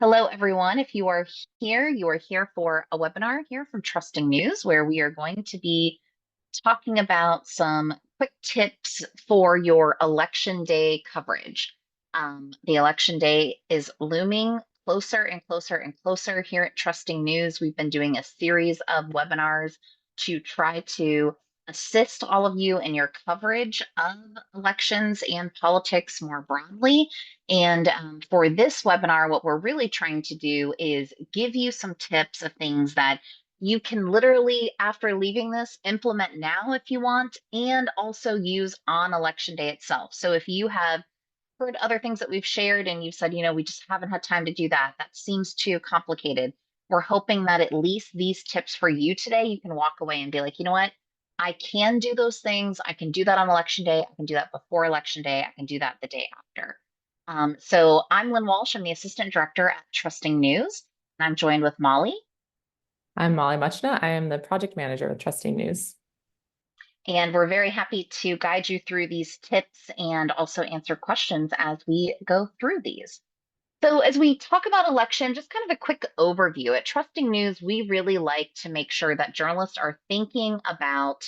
Hello, everyone. If you are here for a webinar here from Trusting News, where we are going to be talking about some quick tips for your election day coverage. The election day is looming closer and closer and closer here at Trusting News. We've been doing a series of webinars to try to assist all of you in your coverage of elections and politics more broadly. And for this webinar, what we're really trying to do is give you some tips of things that you can literally, after leaving this, implement now if you want, and also use on election day itself. So if you have heard other things that we've shared and you've said, we just haven't had time to do that, that seems too complicated. We're hoping that at least these tips for you today, you can walk away and be like, you know what? I can do those things. I can do that on election day. I can do that before election day. I can do that the day after. So I'm Lynn Walsh. I'm the Assistant Director at Trusting News, and I'm joined with Molly. I'm Molly Muchna. I am the project manager with Trusting News. And we're very happy to guide you through these tips and also answer questions as we go through these. So as we talk about election, just kind of a quick overview. At Trusting News, we really like to make sure that journalists are thinking about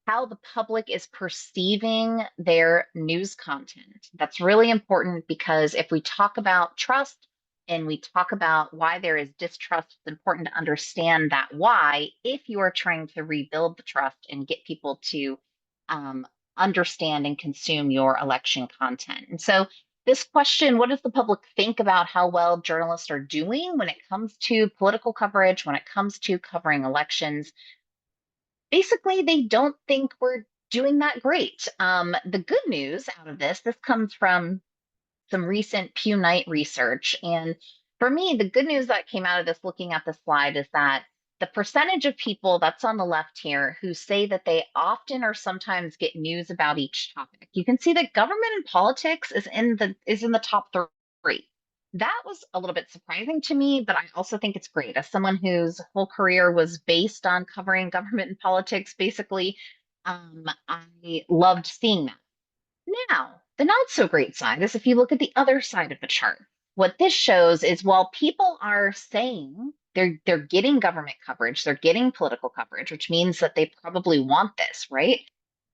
how the public is perceiving their news content. That's really important because if we talk about trust and we talk about why there is distrust, it's important to understand that why if you are trying to rebuild the trust and get people to um, understand and consume your election content. And so this question, what does the public think about how well journalists are doing when it comes to political coverage, when it comes to covering elections? Basically, they don't think we're doing that great. The good news out of this comes from some recent Pew Knight research. And for me, the good news that came out of this, looking at the slide, is that the percentage of people that's on the left here who say that they often or sometimes get news about each topic. You can see that government and politics is in the top three. That was a little bit surprising to me, but I also think it's great. As someone whose whole career was based on covering government and politics, basically, I loved seeing that. Now, the not so great side is if you look at the other side of the chart, what this shows is while people are saying they're getting government coverage, they're getting political coverage, which means that they probably want this, right?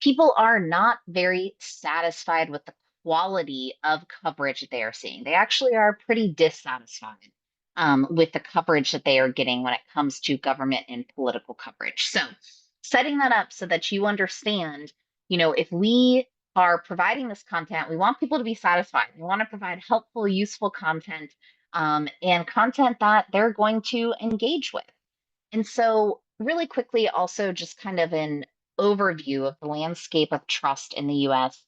People are not very satisfied with the quality of coverage that they are seeing. They actually are pretty dissatisfied with the coverage that they are getting when it comes to government and political coverage. So, setting that up so that you understand, if we are providing this content, we want people to be satisfied. We want to provide helpful, useful content and content that they're going to engage with. And so, really quickly, also just kind of an overview of the landscape of trust in the US.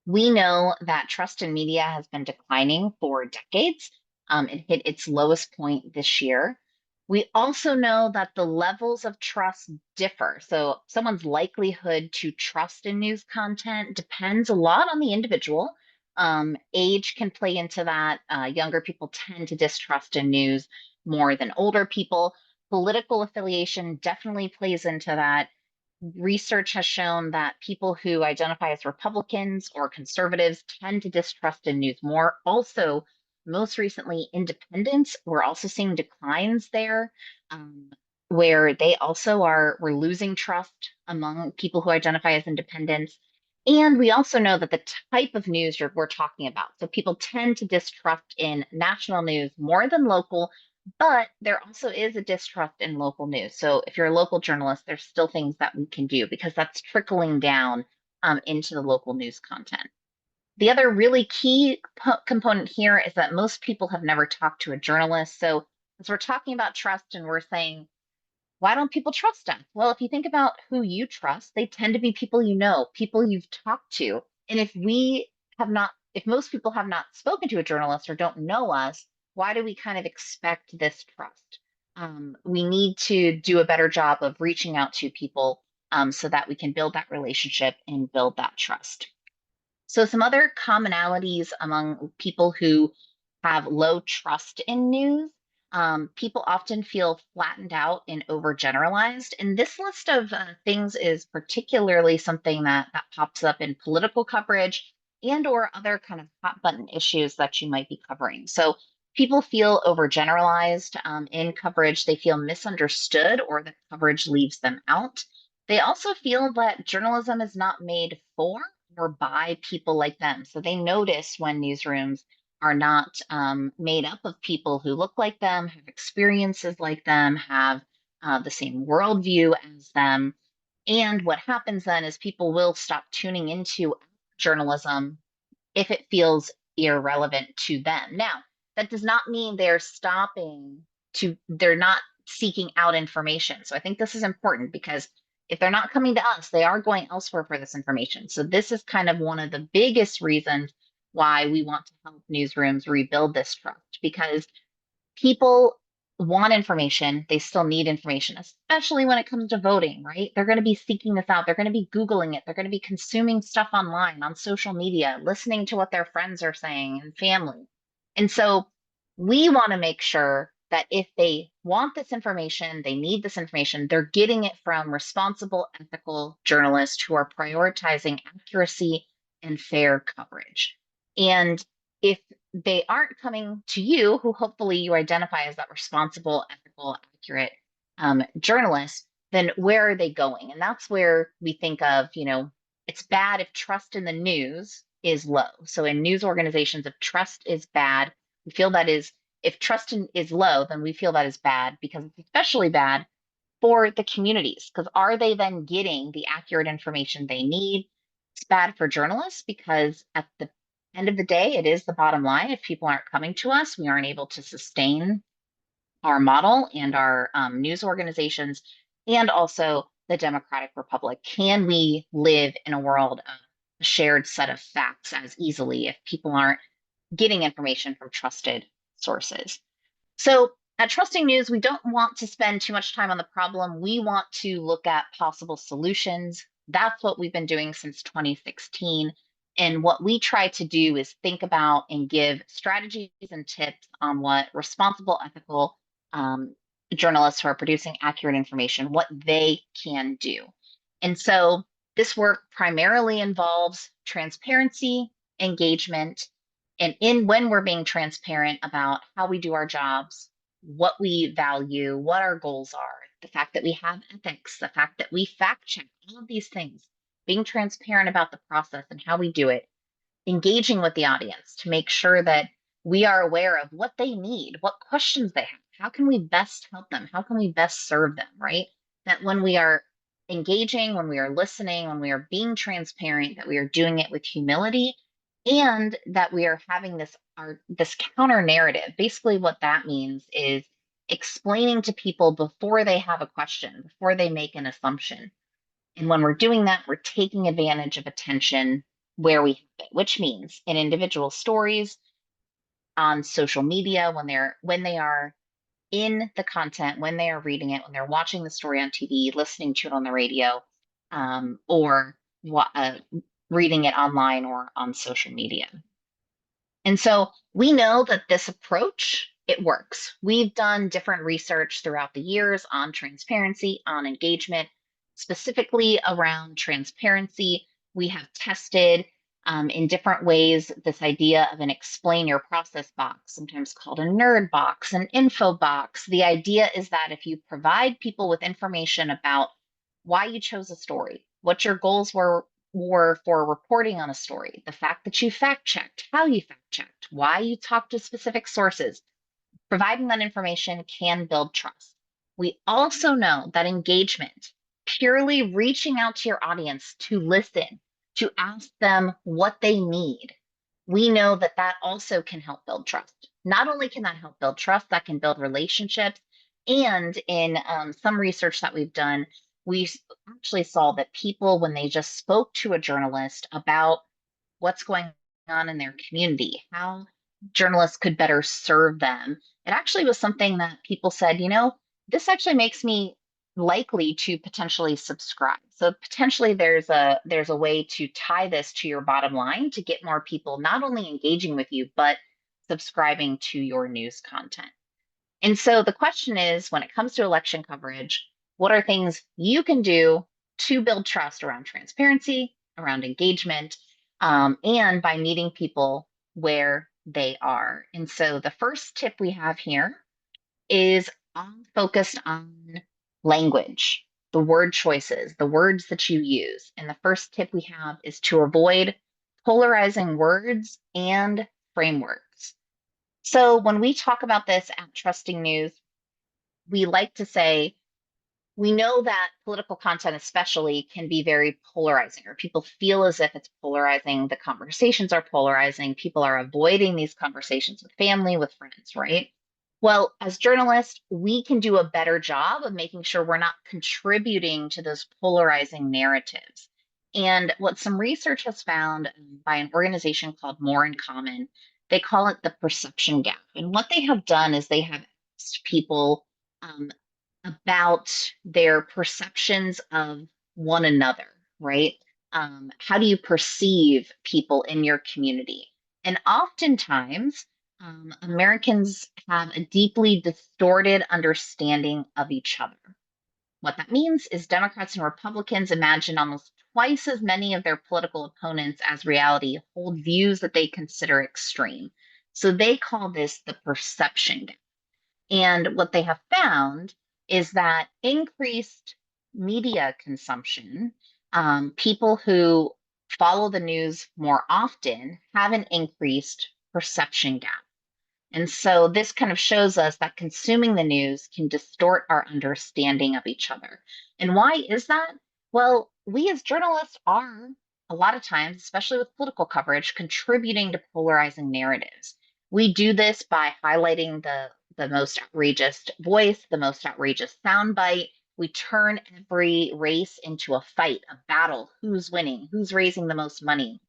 We know that trust in media has been declining for decades. It hit its lowest point this year. We also know that the levels of trust differ. So, someone's likelihood to trust in news content depends a lot on the individual. Age can play into that. Younger people tend to distrust in news more than older people. Political affiliation definitely plays into that. Research has shown that people who identify as Republicans or conservatives tend to distrust in news more. Also, most recently, independents, we're also seeing declines there, um, where they also we're losing trust among people who identify as independents. And we also know that the type of news we're talking about. So people tend to distrust in national news more than local, but there also is a distrust in local news. So if you're a local journalist, there's still things that we can do because that's trickling down into the local news content. The other really key component here is that most people have never talked to a journalist. So as we're talking about trust and we're saying, why don't people trust us? Well, if you think about who you trust, they tend to be people you know, people you've talked to. And if most people have not spoken to a journalist or don't know us, why do we kind of expect this trust? We need to do a better job of reaching out to people so that we can build that relationship and build that trust. So, some other commonalities among people who have low trust in news. People often feel flattened out and overgeneralized. And this list of things is particularly something that pops up in political coverage and or other kind of hot button issues that you might be covering. So People feel overgeneralized in coverage. They feel misunderstood or that coverage leaves them out. They also feel that journalism is not made for or by people like them. So they notice when newsrooms are not made up of people who look like them, have experiences like them, have the same worldview as them. And what happens then is people will stop tuning into journalism if it feels irrelevant to them. Now, that does not mean they're not seeking out information. So I think this is important because if they're not coming to us, they are going elsewhere for this information. So this is kind of one of the biggest reasons why we want to help newsrooms rebuild this trust because people want information. They still need information, especially when it comes to voting, right? They're going to be seeking this out. They're going to be Googling it. They're going to be consuming stuff online, on social media, listening to what their friends are saying and family. And so we want to make sure that if they want this information, they need this information, they're getting it from responsible, ethical journalists who are prioritizing accuracy and fair coverage. And if they aren't coming to you, who hopefully you identify as that responsible, ethical, accurate journalist, then where are they going? And that's where we think of, it's bad if trust in the news is low. So in news organizations, if trust is bad, we feel that is, if is low, then we feel that is bad because it's especially bad for the communities. Because are they then getting the accurate information they need? It's bad for journalists because at the end of the day, it is the bottom line. If people aren't coming to us, we aren't able to sustain our model and our news organizations and also the democratic republic. Can we live in a world of a shared set of facts as easily if people aren't getting information from trusted sources? So at Trusting News, we don't want to spend too much time on the problem. We want to look at possible solutions. That's what we've been doing since 2016. And what we try to do is think about and give strategies and tips on what responsible, ethical um, journalists who are producing accurate information, what they can do. And so this work primarily involves transparency, engagement, and in when we're being transparent about how we do our jobs, what we value, what our goals are, the fact that we have ethics, the fact that we fact check, all of these things, being transparent about the process and how we do it, engaging with the audience to make sure that we are aware of what they need, what questions they have, how can we best help them, how can we best serve them, right? That when we are engaging, when we are listening, when we are being transparent, that we are doing it with humility and that we are having this counter narrative. Basically what that means is explaining to people before they have a question, before they make an assumption, and when we're doing that, we're taking advantage of attention where we have it, which means in individual stories, on social media, when they are in the content, when they are reading it, when they're watching the story on TV, listening to it on the radio, or reading it online or on social media. And so we know that this approach, it works. We've done different research throughout the years on transparency, on engagement, specifically around transparency. We have tested in different ways this idea of an explain your process box, sometimes called a nerd box, an info box. The idea is that if you provide people with information about why you chose a story, what your goals were for reporting on a story, the fact that you fact checked, how you fact checked, why you talked to specific sources, providing that information can build trust. We also know that engagement, purely reaching out to your audience to listen, to ask them what they need, we know that that also can help build trust. Not only can that help build trust, that can build relationships. And in some research that we've done, we actually saw that people, when they just spoke to a journalist about what's going on in their community, how journalists could better serve them, it actually was something that people said, this actually makes me likely to potentially subscribe. So potentially there's a way to tie this to your bottom line to get more people not only engaging with you, but subscribing to your news content. And so the question is, when it comes to election coverage, what are things you can do to build trust around transparency, around engagement, and by meeting people where they are. And so the first tip we have here is focused on language, the word choices, the words that you use. And the first tip we have is to avoid polarizing words and frameworks. So when we talk about this at Trusting News, we like to say we know that political content, especially, can be very polarizing, or people feel as if it's polarizing. The conversations are polarizing. People are avoiding these conversations with family, with friends, right? Well, as journalists, we can do a better job of making sure we're not contributing to those polarizing narratives. And what some research has found by an organization called More in Common, they call it the perception gap. And what they have done is they have asked people um, about their perceptions of one another, right? How do you perceive people in your community? And oftentimes, Americans have a deeply distorted understanding of each other. What that means is Democrats and Republicans imagine almost twice as many of their political opponents as reality, hold views that they consider extreme. So they call this the perception gap. And what they have found is that increased media consumption, people who follow the news more often have an increased perception gap. And so this kind of shows us that consuming the news can distort our understanding of each other. And why is that? Well, we as journalists are a lot of times, especially with political coverage, contributing to polarizing narratives. We do this by highlighting the most outrageous voice, the most outrageous soundbite. We turn every race into a fight, a battle. Who's winning? Who's raising the most money?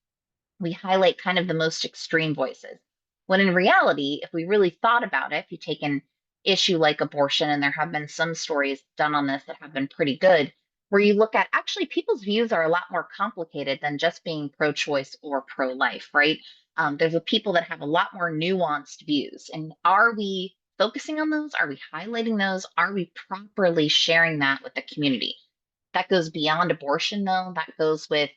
We highlight kind of the most extreme voices. When in reality, if we really thought about it, if you take an issue like abortion, and there have been some stories done on this that have been pretty good, where you look at actually people's views are a lot more complicated than just being pro choice or pro life, right? There's a people that have a lot more nuanced views. And are we focusing on those? Are we highlighting those? Are we properly sharing that with the community? That goes beyond abortion, though. That goes with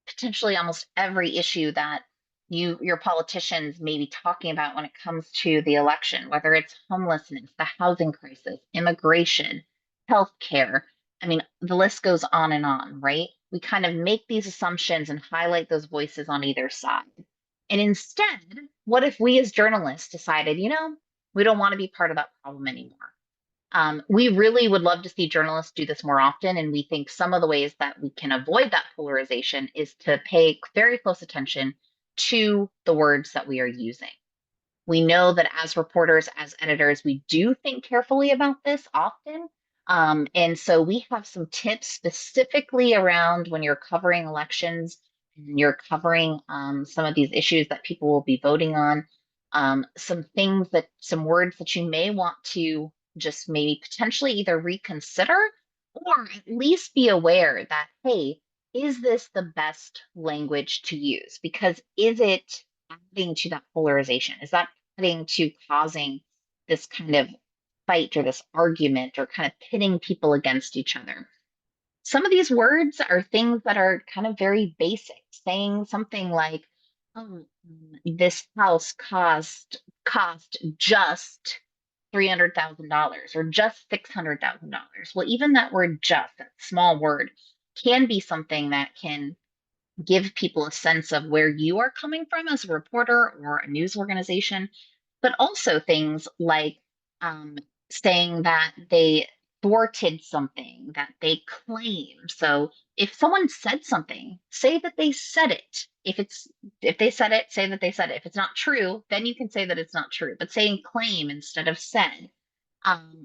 potentially almost every issue that your politicians may be talking about when it comes to the election, whether it's homelessness, the housing crisis, immigration, healthcare. I mean, the list goes on, right? We kind of make these assumptions and highlight those voices on either side. And instead, what if we as journalists decided, we don't want to be part of that problem anymore? We really would love to see journalists do this more often. And we think some of the ways that we can avoid that polarization is to pay very close attention to the words that we are using. We know that as reporters, as editors, we do think carefully about this often. And so we have some tips specifically around when you're covering elections and you're covering some of these issues that people will be voting on. Some words that you may want to just maybe potentially either reconsider or at least be aware that, hey, is this the best language to use? Because is it adding to that polarization? Is that to causing this kind of fight or this argument or kind of pitting people against each other? Some of these words are things that are kind of very basic, saying something like, "Oh, this house cost just $300,000 or just $600,000." Well, even that word "just," that small word, can be something that can give people a sense of where you are coming from as a reporter or a news organization, but also things like um, saying that they thwarted something that they claim. So if someone said something, say that they said it. If they said it, say that they said it. If it's not true, then you can say that it's not true. But saying claim instead of said,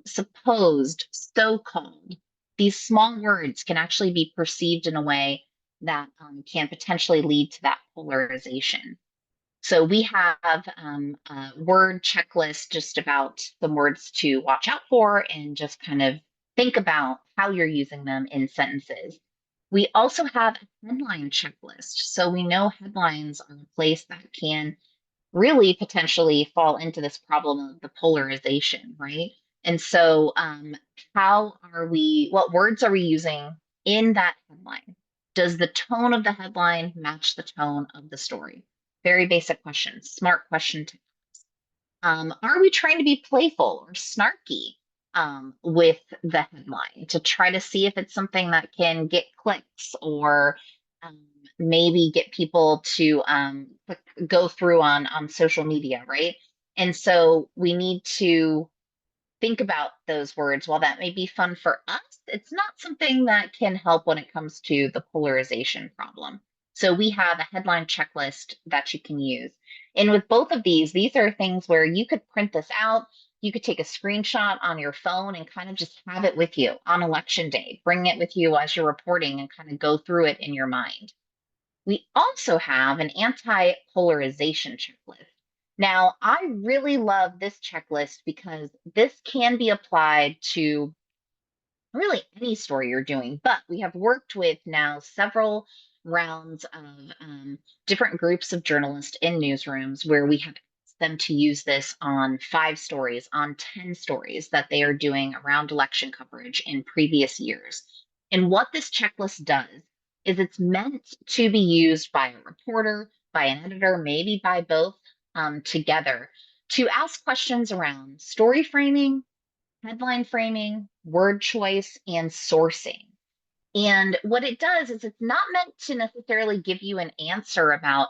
supposed, so called, these small words can actually be perceived in a way that can potentially lead to that polarization. So we have a word checklist just about the words to watch out for and just kind of think about how you're using them in sentences. We also have a headline checklist. So we know headlines are a place that can really potentially fall into this problem of the polarization, right? And so, what words are we using in that headline? Does the tone of the headline match the tone of the story? Very basic question, smart question. Are we trying to be playful or snarky with the headline to try to see if it's something that can get clicks or um, maybe get people to go through on social media, right? And so we need to think about those words. While that may be fun for us, it's not something that can help when it comes to the polarization problem. So we have a headline checklist that you can use. And with both of these are things where you could print this out. You could take a screenshot on your phone and kind of just have it with you on election day. Bring it with you as you're reporting and kind of go through it in your mind. We also have an anti-polarization checklist. Now, I really love this checklist because this can be applied to really any story you're doing, but we have worked with now several rounds of different groups of journalists in newsrooms where we have asked them to use this on 5 stories, on 10 stories that they are doing around election coverage in previous years. And what this checklist does is it's meant to be used by a reporter, by an editor, maybe by both together to ask questions around story framing, headline framing, word choice, and sourcing. And what it does is it's not meant to necessarily give you an answer about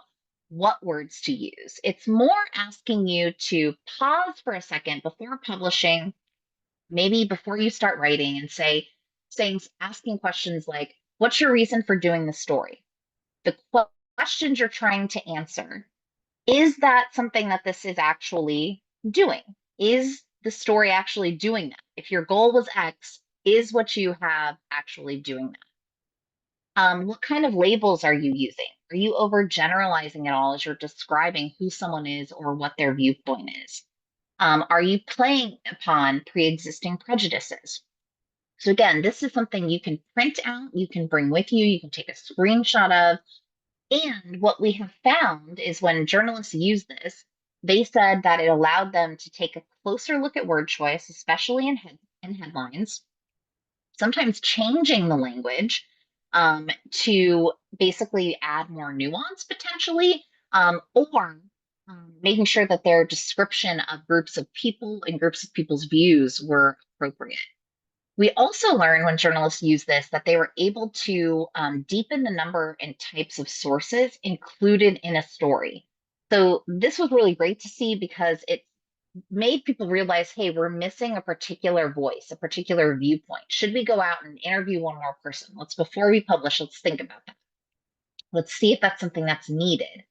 what words to use. It's more asking you to pause for a second before publishing, maybe before you start writing, and asking questions like, what's your reason for doing the story? The questions you're trying to answer, is that something that this is actually doing? Is the story actually doing that? If your goal was X, is what you have actually doing that? What kind of labels are you using? Are you overgeneralizing at all as you're describing who someone is or what their viewpoint is? Are you playing upon pre-existing prejudices? So again, this is something you can print out, you can bring with you can take a screenshot of, and what we have found is when journalists use this, they said that it allowed them to take a closer look at word choice, especially in headlines, sometimes changing the language to basically add more nuance potentially, or making sure that their description of groups of people and groups of people's views were appropriate. We also learned when journalists use this that they were able to deepen the number and types of sources included in a story. So this was really great to see because it made people realize, hey, we're missing a particular voice, a particular viewpoint. Should we go out and interview one more person? Before we publish, let's think about that. Let's see if that's something that's needed.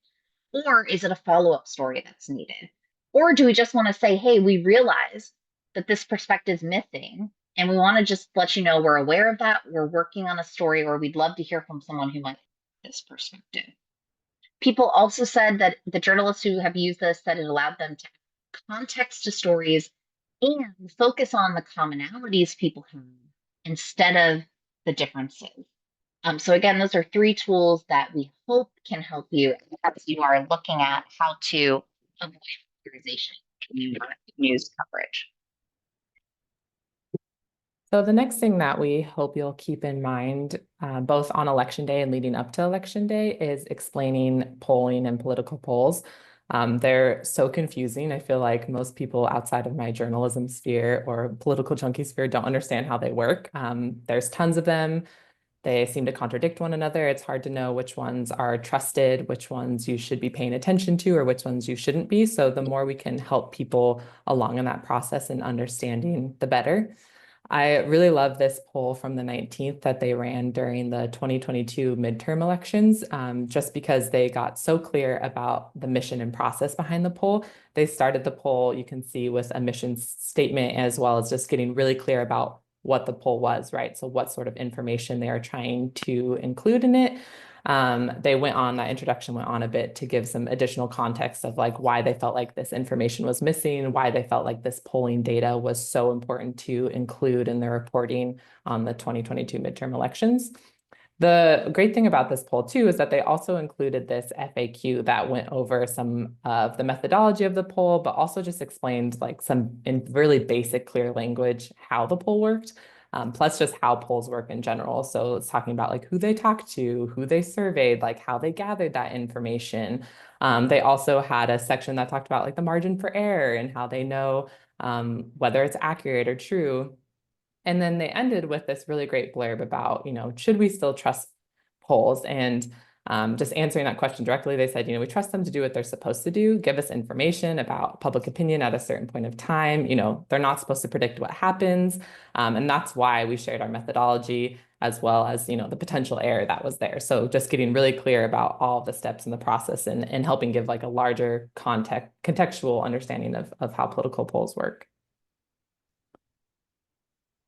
Or is it a follow-up story that's needed? Or do we just want to say, hey, we realize that this perspective is missing, and we want to just let you know we're aware of that. We're working on a story, or we'd love to hear from someone who might have this perspective. People also said that the journalists who have used this said it allowed them to add context to stories and focus on the commonalities people have instead of the differences. So again, those are 3 tools that we hope can help you as you are looking at how to avoid polarization in news coverage. So the next thing that we hope you'll keep in mind, both on election day and leading up to election day, is explaining polling and political polls. They're so confusing. I feel like most people outside of my journalism sphere or political junkie sphere don't understand how they work. There's tons of them. They seem to contradict one another. It's hard to know which ones are trusted, which ones you should be paying attention to, or which ones you shouldn't be. So the more we can help people along in that process and understanding, the better. I really love this poll from the 19th that they ran during the 2022 midterm elections, just because they got so clear about the mission and process behind the poll. They started the poll, you can see, with a mission statement, as well as just getting really clear about what the poll was, right? So what sort of information they are trying to include in it. That introduction went on a bit to give some additional context of like why they felt like this information was missing, why they felt like this polling data was so important to include in their reporting on the 2022 midterm elections. The great thing about this poll too is that they also included this FAQ that went over some of the methodology of the poll, but also just explained like some in really basic, clear language how the poll worked. plus just how polls work in general. So it's talking about like who they talked to, who they surveyed, like how they gathered that information. They also had a section that talked about like the margin for error and how they know whether it's accurate or true. And then they ended with this really great blurb about, should we still trust polls? And just answering that question directly, they said, we trust them to do what they're supposed to do, give us information about public opinion at a certain point of time. They're not supposed to predict what happens. And that's why we shared our methodology as well as, the potential error that was there. So just getting really clear about all of the steps in the process and helping give like a larger contextual understanding of how political polls work.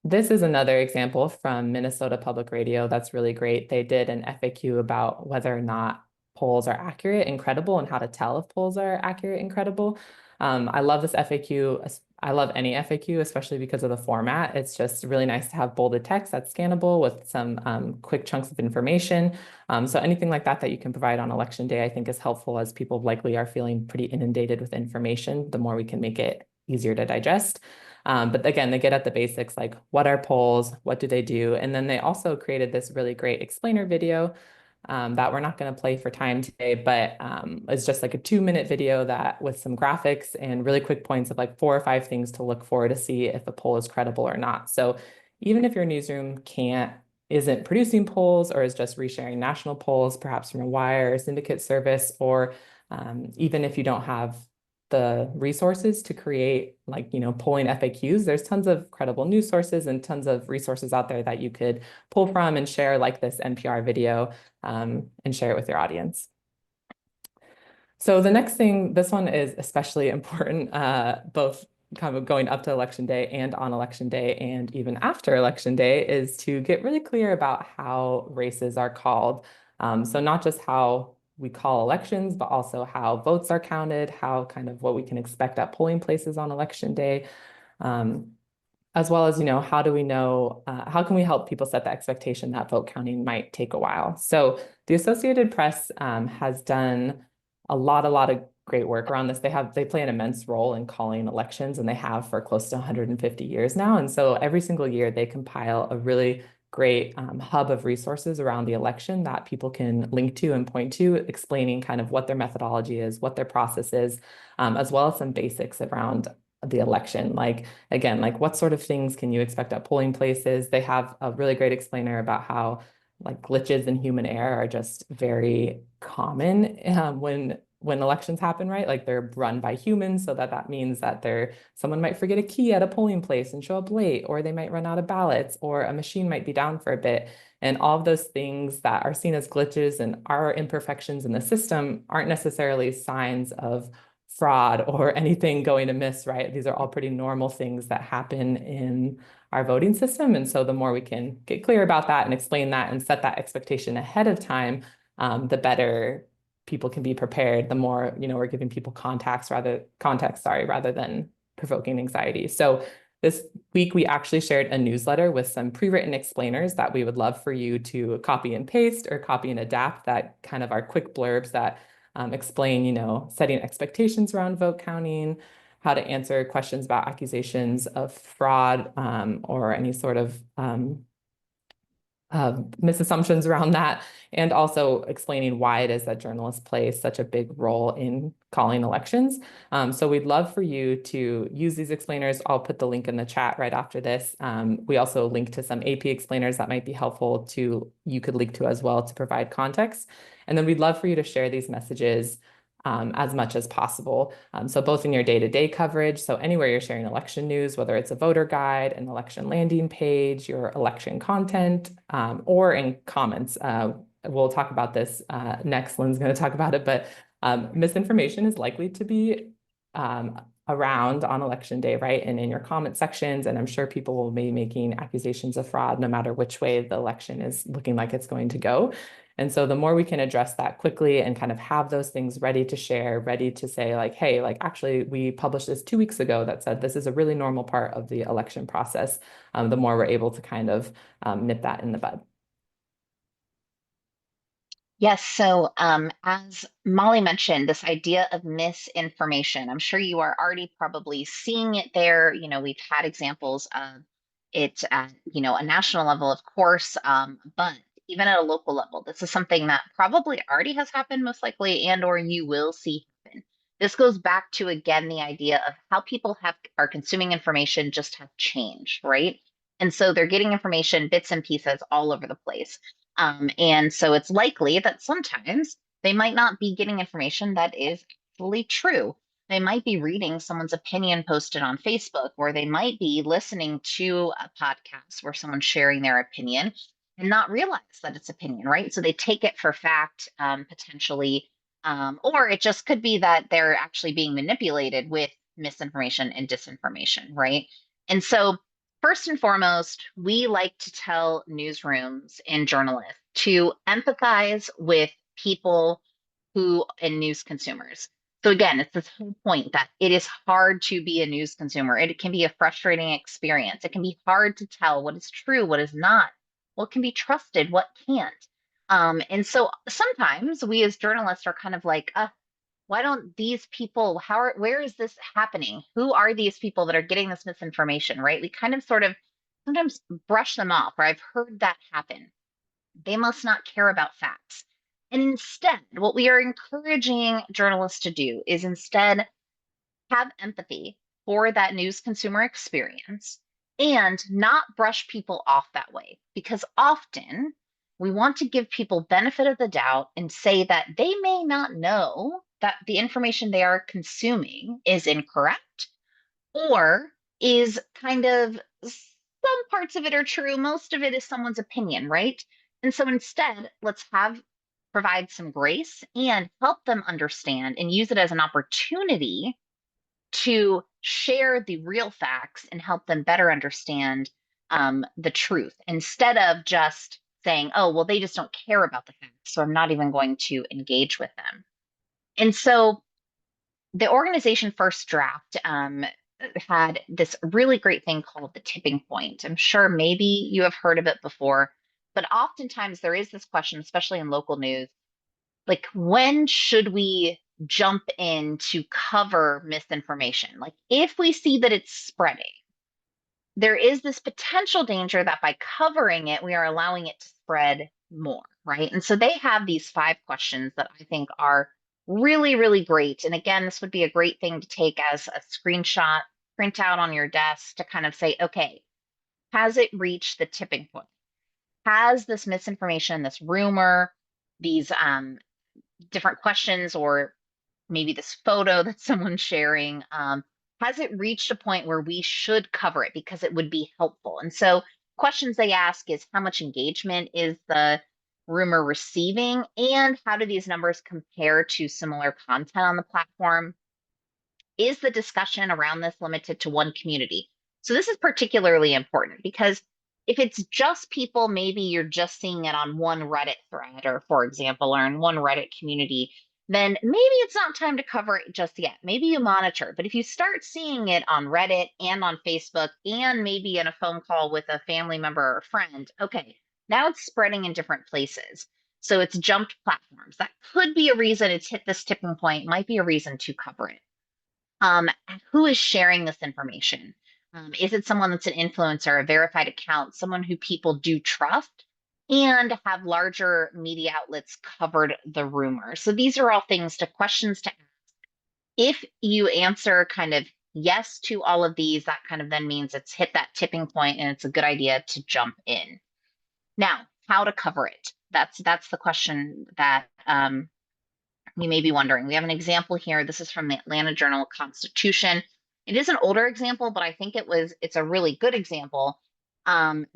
This is another example from Minnesota Public Radio that's really great. They did an FAQ about whether or not polls are accurate and credible and how to tell if polls are accurate and credible. I love this FAQ. I love any FAQ, especially because of the format. It's just really nice to have bolded text that's scannable with some quick chunks of information. So anything like that that you can provide on election day, I think is helpful as people likely are feeling pretty inundated with information. The more we can make it easier to digest. But again, they get at the basics like what are polls, what do they do? And then they also created this really great explainer video that we're not going to play for time today, but it's just like a 2-minute video that with some graphics and really quick points of like 4 or 5 things to look for to see if a poll is credible or not. So even if your newsroom isn't producing polls or is just resharing national polls, perhaps from a wire or syndicate service, or even if you don't have the resources to create like, polling FAQs, there's tons of credible news sources and tons of resources out there that you could pull from and share like this NPR video and share it with your audience. So the next thing, this one is especially important, both kind of going up to election day and on election day and even after election day, is to get really clear about how races are called. So not just how we call elections, but also how votes are counted, how kind of what we can expect at polling places on election day. As well as, how do we know, how can we help people set the expectation that vote counting might take a while? So the Associated Press has done a lot of great work around this. They play an immense role in calling elections, and they have for close to 150 years now. And so every single year they compile a really great hub of resources around the election that people can link to and point to, explaining kind of what their methodology is, what their process is, as well as some basics around the election. Like, again, like what sort of things can you expect at polling places? They have a really great explainer about how like glitches in human error are just very common when elections happen, right? Like they're run by humans, so that means that someone might forget a key at a polling place and show up late, or they might run out of ballots, or a machine might be down for a bit. And all of those things that are seen as glitches and are imperfections in the system aren't necessarily signs of fraud or anything going amiss, right? These are all pretty normal things that happen in our voting system. And so the more we can get clear about that and explain that and set that expectation ahead of time, the better people can be prepared, the more, we're giving people context, rather than provoking anxiety. So this week, we actually shared a newsletter with some pre-written explainers that we would love for you to copy and paste or copy and adapt, that kind of are quick blurbs that explain, setting expectations around vote counting, how to answer questions about accusations of fraud or any sort of misassumptions around that, and also explaining why it is that journalists play such a big role in calling elections. So we'd love for you to use these explainers. I'll put the link in the chat right after this. We also link to some AP explainers that might be helpful you could link to as well to provide context. And then we'd love for you to share these messages as much as possible. So both in your day-to-day coverage, so anywhere you're sharing election news, whether it's a voter guide, an election landing page, your election content, or in comments. We'll talk about this next. Lynn's going to talk about it, but misinformation is likely to be around on election day, right? And in your comment sections, and I'm sure people will be making accusations of fraud no matter which way the election is looking like it's going to go. And so the more we can address that quickly and kind of have those things ready to share, ready to say like, hey, like actually we published this 2 weeks ago that said this is a really normal part of the election process, the more we're able to kind of nip that in the bud. Yes, so as Molly mentioned, this idea of misinformation, I'm sure you are already probably seeing it there. We've had examples of it at, a national level, of course, but even at a local level, this is something that probably already has happened most likely, and or you will see happen. This goes back to, again, the idea of how people are consuming information just have changed, right? And so they're getting information bits and pieces all over the place. And so it's likely that sometimes they might not be getting information that is actually true. They might be reading someone's opinion posted on Facebook, or they might be listening to a podcast where someone's sharing their opinion and not realize that it's opinion, right? So they take it for fact, potentially, or it just could be that they're actually being manipulated with misinformation and disinformation, right? And so, first and foremost, we like to tell newsrooms and journalists to empathize with people who and news consumers. So again, it's this whole point that it is hard to be a news consumer. It can be a frustrating experience. It can be hard to tell what is true, what is not, what can be trusted, what can't. And so sometimes we as journalists are kind of like, why don't these people, where is this happening? Who are these people that are getting this misinformation, right? We kind of sort of sometimes brush them off, or I've heard that happen. They must not care about facts. And instead, what we are encouraging journalists to do is instead have empathy for that news consumer experience and not brush people off that way. Because often we want to give people benefit of the doubt and say that they may not know that the information they are consuming is incorrect or is kind of some parts of it are true, most of it is someone's opinion, right? And so instead, let's have provide some grace and help them understand and use it as an opportunity to share the real facts and help them better understand the truth instead of just saying, oh, well, they just don't care about the facts, so I'm not even going to engage with them. And so the organization First Draft had this really great thing called the tipping point. I'm sure maybe you have heard of it before, but oftentimes there is this question, especially in local news, like when should we jump in to cover misinformation? Like if we see that it's spreading, there is this potential danger that by covering it, we are allowing it to spread more, right? And so they have these 5 questions that I think are really, really great. And again, this would be a great thing to take as a screenshot, print out on your desk to kind of say, okay, has it reached the tipping point? Has this misinformation, this rumor, these different questions, or maybe this photo that someone's sharing, has it reached a point where we should cover it because it would be helpful? And so questions they ask is how much engagement is the rumor receiving, and how do these numbers compare to similar content on the platform? Is the discussion around this limited to one community? So this is particularly important because if it's just people, maybe you're just seeing it on one Reddit thread, or for example, or in one Reddit community, then maybe it's not time to cover it just yet. Maybe you monitor. But if you start seeing it on Reddit and on Facebook and maybe in a phone call with a family member or a friend, okay, now it's spreading in different places. So it's jumped platforms. That could be a reason it's hit this tipping point, might be a reason to cover it. um, who is sharing this information? Is it someone that's an influencer, a verified account, someone who people do trust? And have larger media outlets covered the rumor? So these are all questions to ask. If you answer kind of yes to all of these, that kind of then means it's hit that tipping point and it's a good idea to jump in. Now, how to cover it? That's the question that you may be wondering. We have an example here. This is from the Atlanta Journal-Constitution. It is an older example, but I think it's a really good example,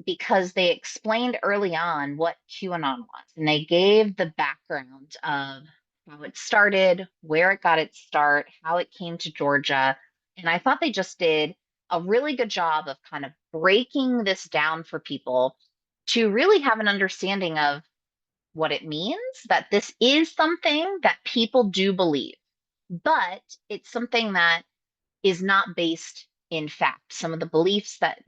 because they explained early on what QAnon was, and they gave the background of how it started, where it got its start, how it came to Georgia. And I thought they just did a really good job of kind of breaking this down for people to really have an understanding of what it means, that this is something that people do believe, but it's something that is not based in fact. Some of the beliefs that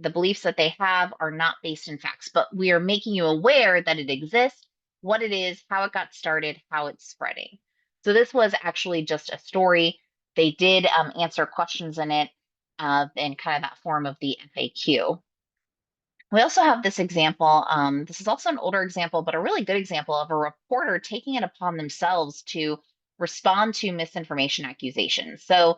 they have are not based in facts, but we are making you aware that it exists, what it is, how it got started, how it's spreading. So this was actually just a story. They did answer questions in it, in kind of that form of the FAQ. We also have this example. This is also an older example, but a really good example of a reporter taking it upon themselves to respond to misinformation accusations. So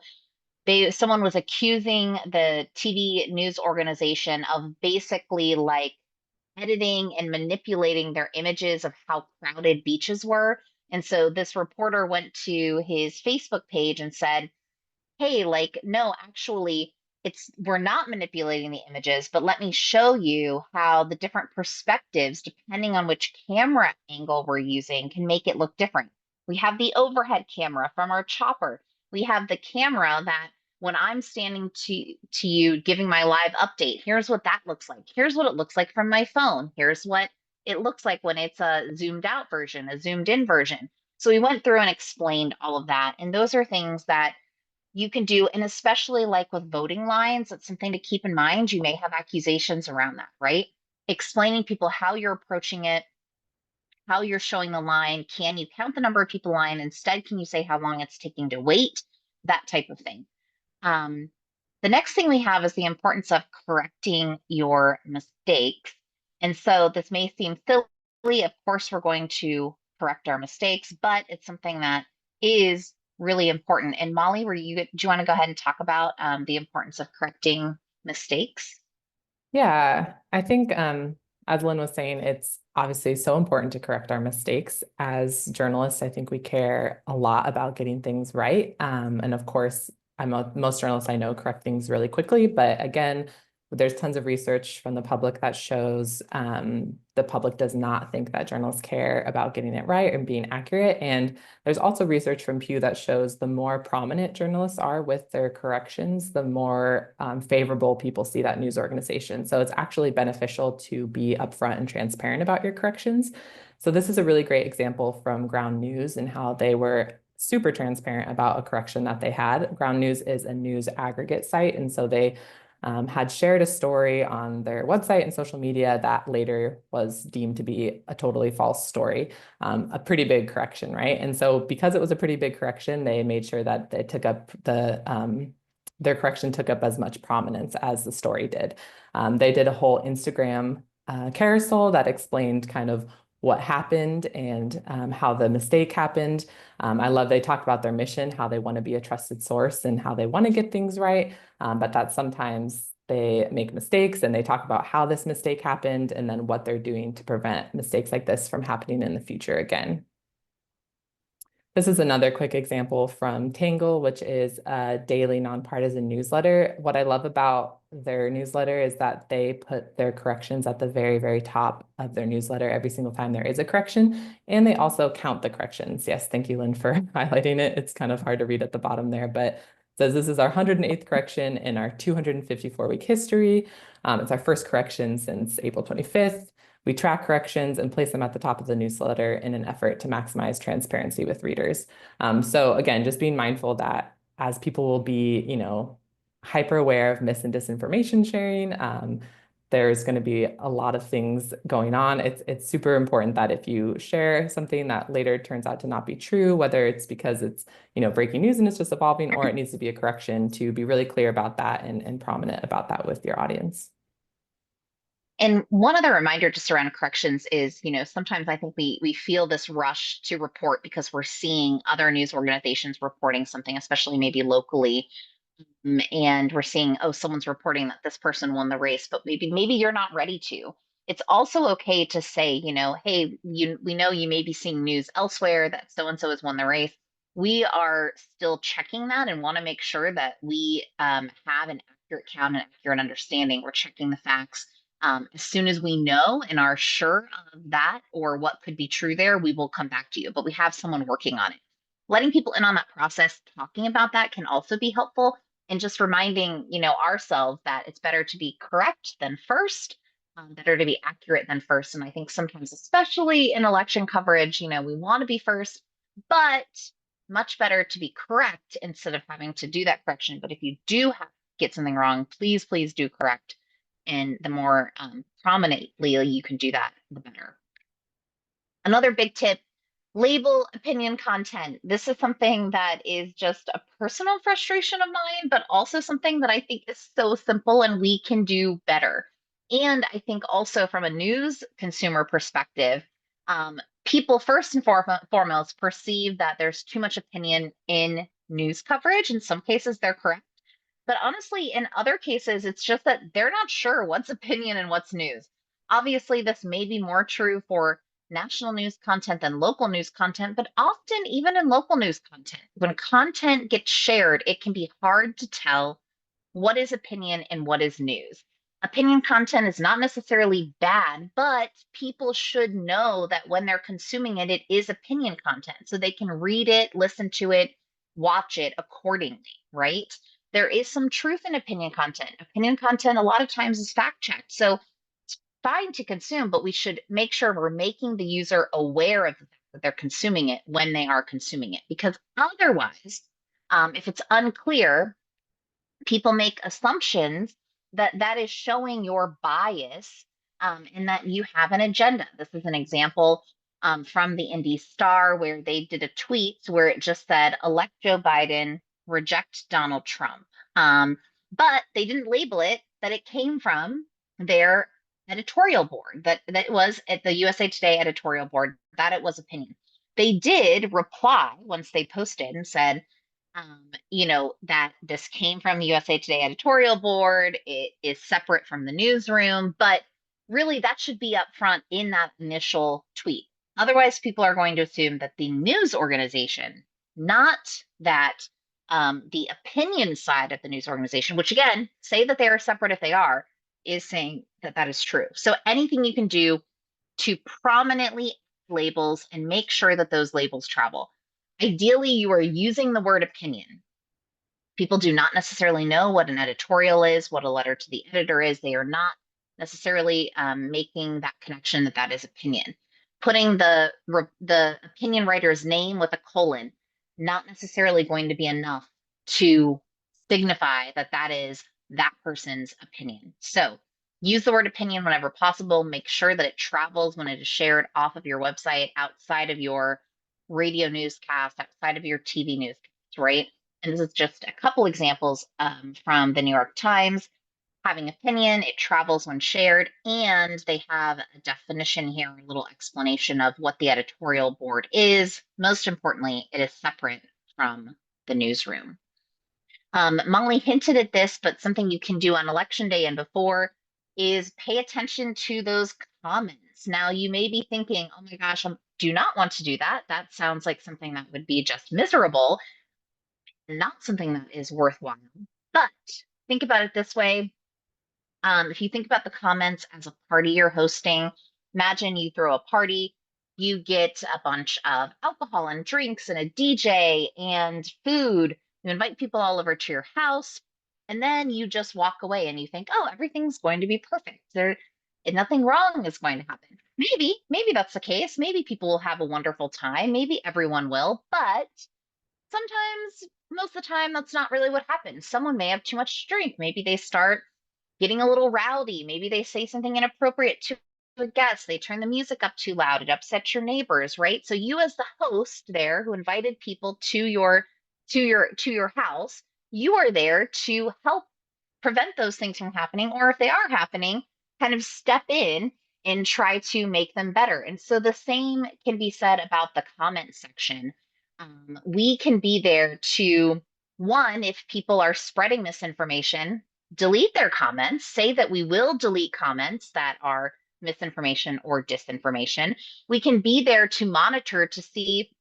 someone was accusing the TV news organization of basically like editing and manipulating their images of how crowded beaches were. And so this reporter went to his Facebook page and said, hey, like, no, actually, we're not manipulating the images, but let me show you how the different perspectives, depending on which camera angle we're using, can make it look different. We have the overhead camera from our chopper. We have the camera that when I'm standing to you giving my live update, here's what that looks like. Here's what it looks like from my phone. Here's what it looks like when it's a zoomed out version, a zoomed in version. So we went through and explained all of that. And those are things that you can do, and especially like with voting lines, it's something to keep in mind. You may have accusations around that, right? Explaining people how you're approaching it, how you're showing the line. Can you count the number of people line? Instead, can you say how long it's taking to wait? That type of thing. Um, the next thing we have is the importance of correcting your mistakes. And so this may seem silly. Of course, we're going to correct our mistakes, but it's something that is really important. And Molly, do you want to go ahead and talk about the importance of correcting mistakes? Yeah, I think as Lynn was saying, it's obviously so important to correct our mistakes. As journalists, I think we care a lot about getting things right. And of course, most journalists I know correct things really quickly, but again, there's tons of research from the public that shows the public does not think that journalists care about getting it right and being accurate. And there's also research from Pew that shows the more prominent journalists are with their corrections, the more favorable people see that news organization. So it's actually beneficial to be upfront and transparent about your corrections. So this is a really great example from Ground News and how they were super transparent about a correction that they had. Ground News is a news aggregate site, and so they had shared a story on their website and social media that later was deemed to be a totally false story, a pretty big correction, right? And so because it was a pretty big correction, they made sure that they took up their correction took up as much prominence as the story did. They did a whole Instagram carousel that explained kind of what happened and how the mistake happened. I love they talked about their mission, how they want to be a trusted source and how they want to get things right, but that sometimes they make mistakes and they talk about how this mistake happened and then what they're doing to prevent mistakes like this from happening in the future again. This is another quick example from Tangle, which is a daily nonpartisan newsletter. What I love about their newsletter is that they put their corrections at the very, very top of their newsletter every single time there is a correction. And they also count the corrections. Yes, thank you, Lynn, for highlighting it. It's kind of hard to read at the bottom there, but it says this is our 108th correction in our 254-week history. It's our first correction since April 25th. We track corrections and place them at the top of the newsletter in an effort to maximize transparency with readers. So again, just being mindful that as people will be, hyper aware of mis and disinformation sharing, there's going to be a lot of things going on. It's super important that if you share something that later turns out to not be true, whether it's because it's breaking news and it's just evolving, or it needs to be a correction, to be really clear about that and prominent about that with your audience. And one other reminder just around corrections is, sometimes I think we feel this rush to report because we're seeing other news organizations reporting something, especially maybe locally, and we're seeing, oh, someone's reporting that this person won the race, but maybe you're not ready to. It's also okay to say, hey, we know you may be seeing news elsewhere that so and so has won the race. We are still checking that and want to make sure that we have an accurate count and accurate understanding. We're checking the facts. As soon as we know and are sure of that or what could be true there, we will come back to you. But we have someone working on it. Letting people in on that process, talking about that can also be helpful, and just reminding ourselves that it's better to be correct than first, better to be accurate than first. And I think sometimes, especially in election coverage, we want to be first, but much better to be correct instead of having to do that correction. But if you do get something wrong, please do correct, and the more prominently you can do that, the better. Another big tip: label opinion content. This is something that is just a personal frustration of mine, but also something that I think is so simple and we can do better. And I think also from a news consumer perspective, people first and foremost perceive that there's too much opinion in news coverage. In some cases, they're correct. But honestly, in other cases, it's just that they're not sure what's opinion and what's news. Obviously, this may be more true for national news content than local news content, but often, even in local news content, when content gets shared, it can be hard to tell what is opinion and what is news. Opinion content is not necessarily bad, but people should know that when they're consuming it, it is opinion content. So they can read it, listen to it, watch it accordingly, right? There is some truth in opinion content. Opinion content, a lot of times, is fact checked. So it's fine to consume, but we should make sure we're making the user aware of the fact that they're consuming it when they are consuming it. Because otherwise, if it's unclear, people make assumptions that that is showing your bias, and that you have an agenda. This is an example from the Indy Star where they did a tweet where it just said, elect Joe Biden, reject Donald Trump. But they didn't label it that it came from their editorial board, that was at the USA Today editorial board, that it was opinion. They did reply once they posted and said, that this came from the USA Today editorial board. It is separate from the newsroom, but really that should be up front in that initial tweet. Otherwise, people are going to assume that the news organization, not that the opinion side of the news organization, which again, say that they are separate if they are, is saying that that is true. So anything you can do to prominently labels and make sure that those labels travel. Ideally, you are using the word opinion. People do not necessarily know what an editorial is, what a letter to the editor is. They are not necessarily making that connection that that is opinion. Putting the opinion writer's name with a colon, not necessarily going to be enough to signify that that is that person's opinion. So use the word opinion whenever possible. Make sure that it travels when it is shared off of your website, outside of your radio newscast, outside of your TV newscast, right? And this is just a couple examples from the New York Times. Having opinion, it travels when shared, and they have a definition here, a little explanation of what the editorial board is. Most importantly, it is separate from the newsroom. Molly hinted at this, but something you can do on election day and before is pay attention to those comments. Now, you may be thinking, oh my gosh, I do not want to do that. That sounds like something that would be just miserable, not something that is worthwhile. But think about it this way. If you think about the comments as a party you're hosting, imagine you throw a party, you get a bunch of alcohol and drinks and a DJ and food. You invite people all over to your house, and then you just walk away and you think, oh, everything's going to be perfect. Nothing wrong is going to happen. Maybe that's the case. Maybe people will have a wonderful time. Maybe everyone will, but sometimes, most of the time, that's not really what happens. Someone may have too much to drink. Maybe they start getting a little rowdy. Maybe they say something inappropriate to a guest. They turn the music up too loud. It upsets your neighbors, right? So you, as the host there who invited people to your house, you are there to help prevent those things from happening, or if they are happening, kind of step in and try to make them better. And so the same can be said about the comment section. We can be there to, one, if people are spreading misinformation, delete their comments, say that we will delete comments that are misinformation or disinformation. We can be there to monitor to see,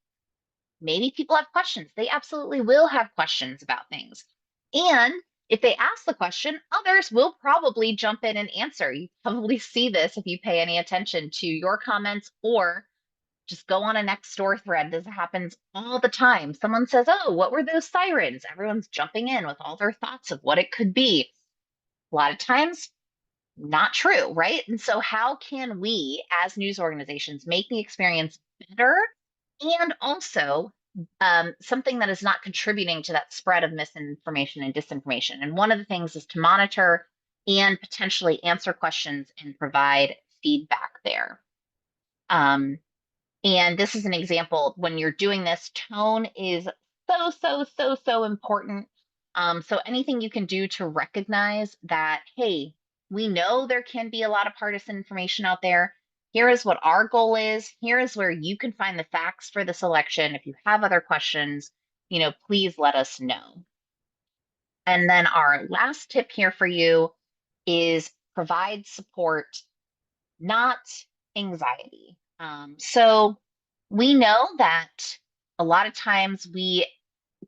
maybe people have questions. They absolutely will have questions about things. And if they ask the question, others will probably jump in and answer. You probably see this if you pay any attention to your comments, or just go on a next door thread. This happens all the time. Someone says, oh, what were those sirens? Everyone's jumping in with all their thoughts of what it could be. A lot of times, not true, right? And so, how can we, as news organizations, make the experience better, and also something that is not contributing to that spread of misinformation and disinformation? And one of the things is to monitor and potentially answer questions and provide feedback there. And this is an example. When you're doing this, tone is so important. So anything you can do to recognize that, hey, We know there can be a lot of partisan information out there. Here is what our goal is. Here is where you can find the facts for this election. If you have other questions, please let us know. And then our last tip here for you is provide support, not anxiety. So we know that a lot of times we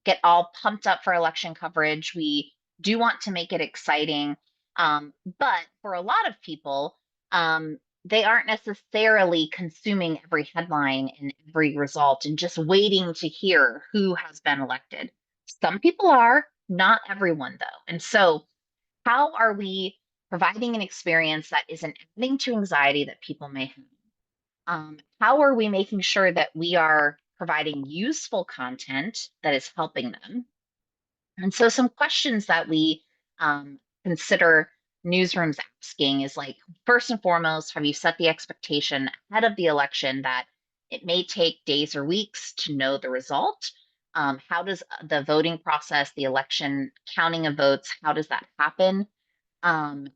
get all pumped up for election coverage. We do want to make it exciting. But for a lot of people, they aren't necessarily consuming every headline and every result and just waiting to hear who has been elected. Some people are, not everyone, though. And so, how are we providing an experience that isn't adding to anxiety that people may have? How are we making sure that we are providing useful content that is helping them? And so, some questions that we consider newsrooms asking is like, first and foremost, have you set the expectation ahead of the election that it may take days or weeks to know the result? How does the voting process, the election counting of votes, how does that happen? Um,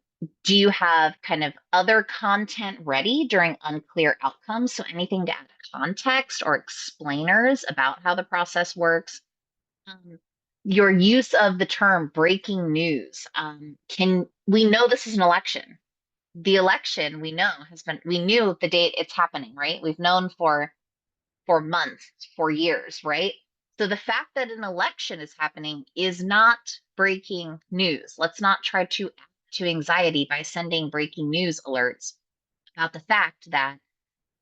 do you have kind of other content ready during unclear outcomes? So anything to add context or explainers about how the process works? Um, your use of the term breaking news. Can we know this is an election? The election we know has been, we knew the date it's happening, right? We've known for months, for years, right? So the fact that an election is happening is not breaking news. Let's not try to add to anxiety by sending breaking news alerts about the fact that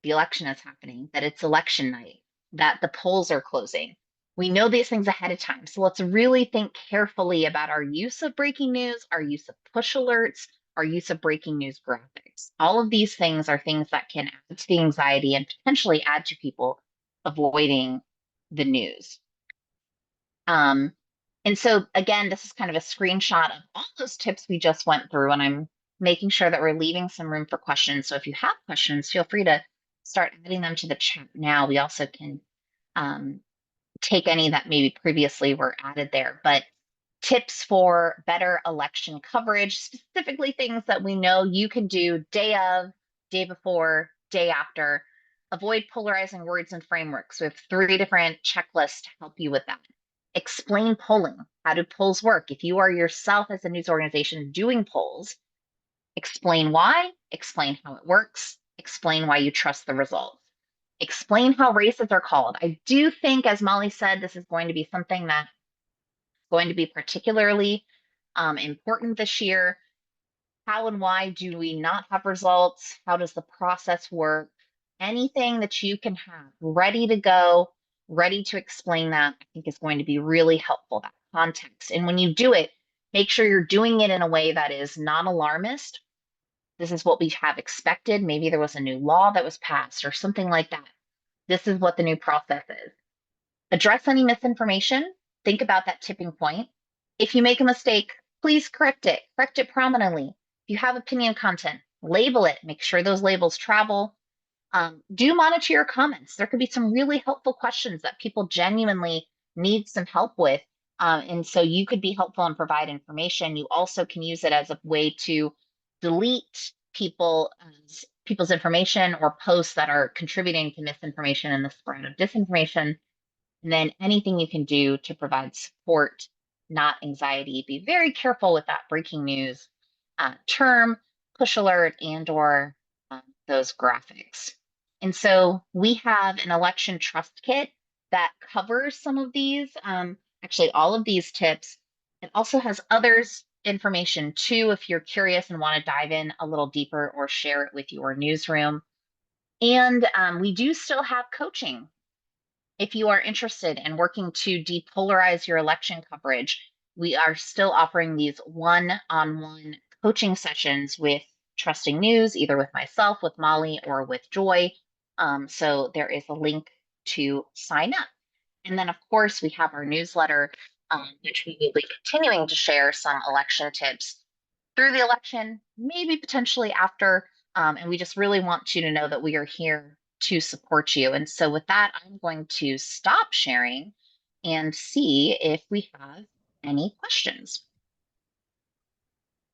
the election is happening, that it's election night, that the polls are closing. We know these things ahead of time. So let's really think carefully about our use of breaking news, our use of push alerts, our use of breaking news graphics. All of these things are things that can add to the anxiety and potentially add to people avoiding the news. Um, and so, again, this is kind of a screenshot of all those tips we just went through, and I'm making sure that we're leaving some room for questions. So if you have questions, feel free to start adding them to the chat now. We also can um, take any that maybe previously were added there. But tips for better election coverage, specifically things that we know you can do day of, day before, day after. Avoid polarizing words and frameworks. We have 3 different checklists to help you with that. Explain polling. How do polls work? If you are yourself as a news organization doing polls, explain why, explain how it works, explain why you trust the results. Explain how races are called. I do think, as Molly said, this is going to be something that's going to be particularly important this year. How and why do we not have results? How does the process work? Anything that you can have ready to go, ready to explain that, I think is going to be really helpful, that context. And when you do it, make sure you're doing it in a way that is non-alarmist. This is what we have expected. Maybe there was a new law that was passed or something like that. This is what the new process is. Address any misinformation. Think about that tipping point. If you make a mistake, please correct it prominently. If you have opinion content, label it, make sure those labels travel. Do monitor your comments. There could be some really helpful questions that people genuinely need some help with. And so you could be helpful and provide information. You also can use it as a way to delete people's information or posts that are contributing to misinformation and the spread of disinformation. And then anything you can do to provide support, not anxiety. Be very careful with that breaking news term, push alert, and or those graphics. And so we have an election trust kit that covers some of these, actually all of these tips. It also has others information too, if you're curious and want to dive in a little deeper or share it with your newsroom. And we do still have coaching if you are interested in working to depolarize your election coverage. We are still offering these one-on-one coaching sessions with Trusting News, either with myself, with Molly, or with Joy. So there is a link to sign up. And then, of course, we have our newsletter, which we will be continuing to share some election tips through the election, maybe potentially after. And we just really want you to know that we are here to support you. And so, with that, I'm going to stop sharing and see if we have any questions.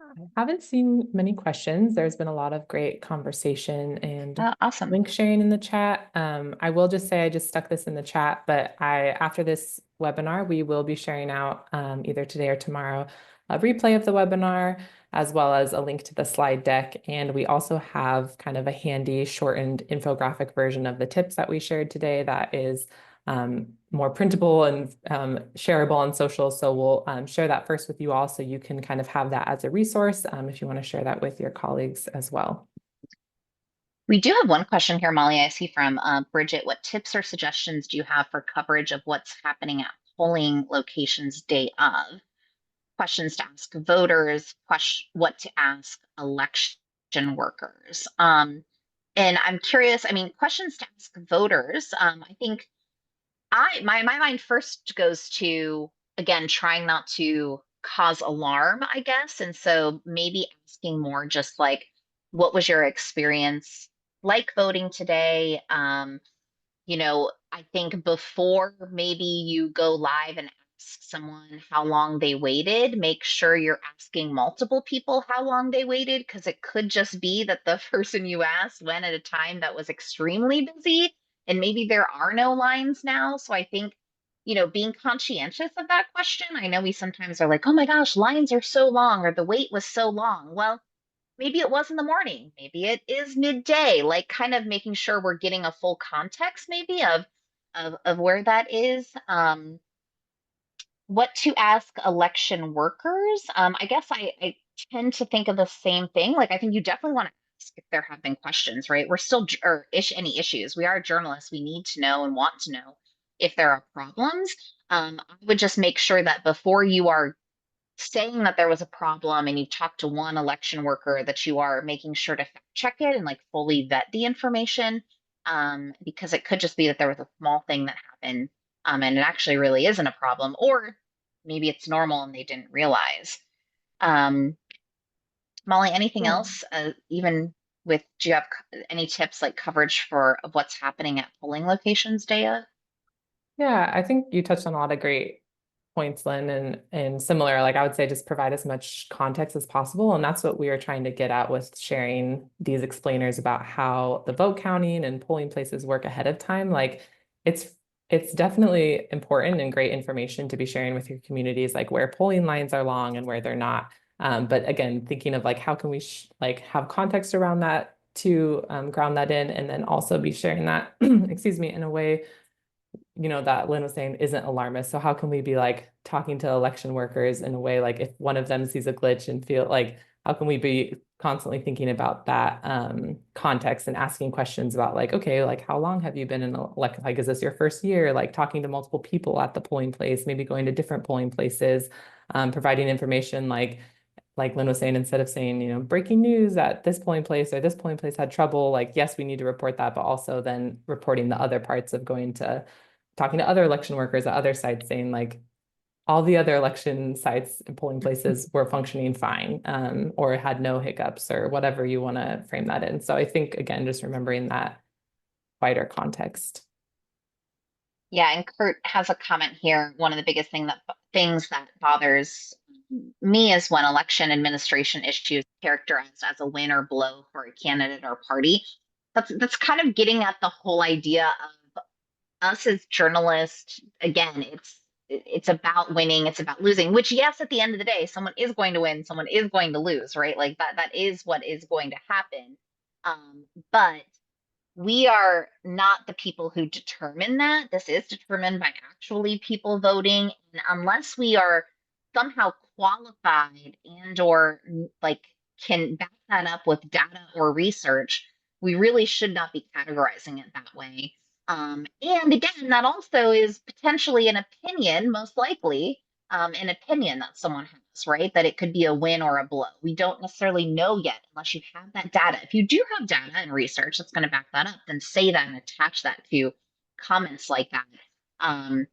I haven't seen many questions. There's been a lot of great conversation and Awesome. link sharing in the chat. I will just say I just stuck this in the chat, but after this webinar, we will be sharing out either today or tomorrow a replay of the webinar, as well as a link to the slide deck. And we also have kind of a handy shortened infographic version of the tips that we shared today that is more printable and shareable on social. So we'll share that first with you all so you can kind of have that as a resource if you want to share that with your colleagues as well. We do have one question here, Molly, I see from Bridget. What tips or suggestions do you have for coverage of what's happening at polling locations day of? Questions to ask voters, what to ask election workers. And I'm curious, I mean, questions to ask voters. I think my mind first goes to, again, trying not to cause alarm, I guess. And so maybe asking more just like, what was your experience like voting today? I think before maybe you go live and ask someone how long they waited, make sure you're asking multiple people how long they waited, because it could just be that the person you asked went at a time that was extremely busy and maybe there are no lines now. So I think, being conscientious of that question. I know we sometimes are like, oh my gosh, lines are so long or the wait was so long. Well, maybe it was in the morning, maybe it is midday, like kind of making sure we're getting a full context maybe of where that is. What to ask election workers? I guess I tend to think of the same thing. Like I think you definitely want to ask if there have been questions, right? We're still or any issues. We are journalists. We need to know and want to know if there are problems. I would just make sure that before you are saying that there was a problem and you talk to one election worker, that you are making sure to fact check it and like fully vet the information, because it could just be that there was a small thing that happened, and it actually really isn't a problem, or maybe it's normal and they didn't realize. um, Molly, anything Yeah. else, even do you have any tips like coverage for of what's happening at polling locations, Daya? Yeah, I think you touched on a lot of great points, Lynn, and similar, like I would say just provide as much context as possible. And that's what we are trying to get at with sharing these explainers about how the vote counting and polling places work ahead of time. Like it's it's definitely important and great information to be sharing with your communities, like where polling lines are long and where they're not. But again, thinking of like how can we like have context around that to ground that in, and then also be sharing that, excuse me, in a way that Lynn was saying isn't alarmist. So how can we be like talking to election workers in a way, like if one of them sees a glitch and feel like, how can we be constantly thinking about that context and asking questions about like, okay, like how long have you been in like, is this your first year? Like talking to multiple people at the polling place, maybe going to different polling places, providing information like Lynn was saying, instead of saying, breaking news at this polling place or this polling place had trouble, like, yes, we need to report that, but also then reporting the other parts of going to talking to other election workers at other sites saying like all the other election sites and polling places were functioning fine, or had no hiccups or whatever you want to frame that in. So I think, again, just remembering that wider context. Yeah, and Kurt has a comment here. One of the biggest things that bothers me is when election administration issues characterized as a win or blow for a candidate or party. That's kind of getting at the whole idea of us as journalists. Again, it's about winning, it's about losing, which yes, at the end of the day, someone is going to win, someone is going to lose, right? Like that is what is going to happen. But we are not the people who determine that. This is determined by actually people voting. And unless we are somehow qualified and or like can back that up with data or research, we really should not be categorizing it that way. And again, that also is potentially an opinion, most likely, an opinion that someone has, right? That it could be a win or a blow. We don't necessarily know yet unless you have that data. If you do have data and research that's going to back that up, then say that and attach that to comments like that. Um,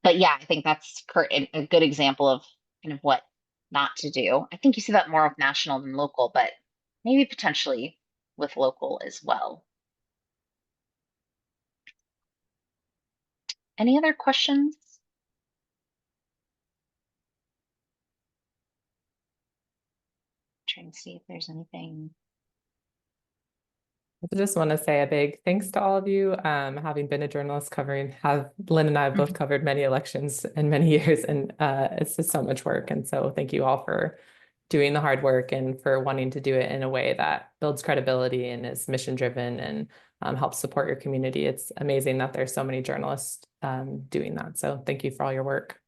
but yeah, I think that's a good example of kind of what not to do. I think you see that more with national than local, but maybe potentially with local as well. Any other questions? Trying to see if there's anything. I just want to say a big thanks to all of you. Having been a journalist have Lynn and I have both Mhm. covered many elections in many years, and it's just so much work. And so thank you all for doing the hard work and for wanting to do it in a way that builds credibility and is mission driven and helps support your community. It's amazing that there's so many journalists doing that. So thank you for all your work.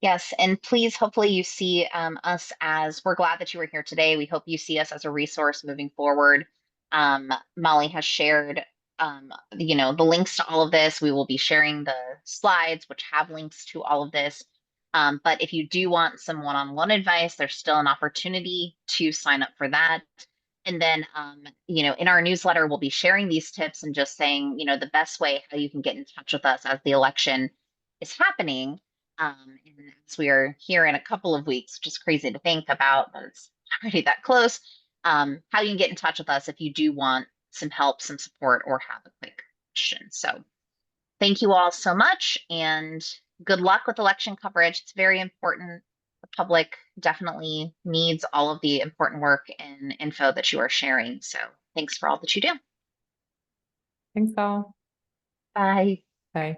Yes, and please, hopefully, you see us as we're glad that you were here today. We hope you see us as a resource moving forward. Molly has shared, the links to all of this. We will be sharing the slides, which have links to all of this. But if you do want some one-on-one advice, there's still an opportunity to sign up for that. And then, in our newsletter, we'll be sharing these tips and just saying, the best way how you can get in touch with us as the election is happening. And as we are here in a couple of weeks, which is crazy to think about, but it's already that close. How you can get in touch with us if you do want some help, some support, or have a quick question. So thank you all so much, and good luck with election coverage. It's very important. The public definitely needs all of the important work and info that you are sharing. So thanks for all that you do. Thanks all. Bye. Bye.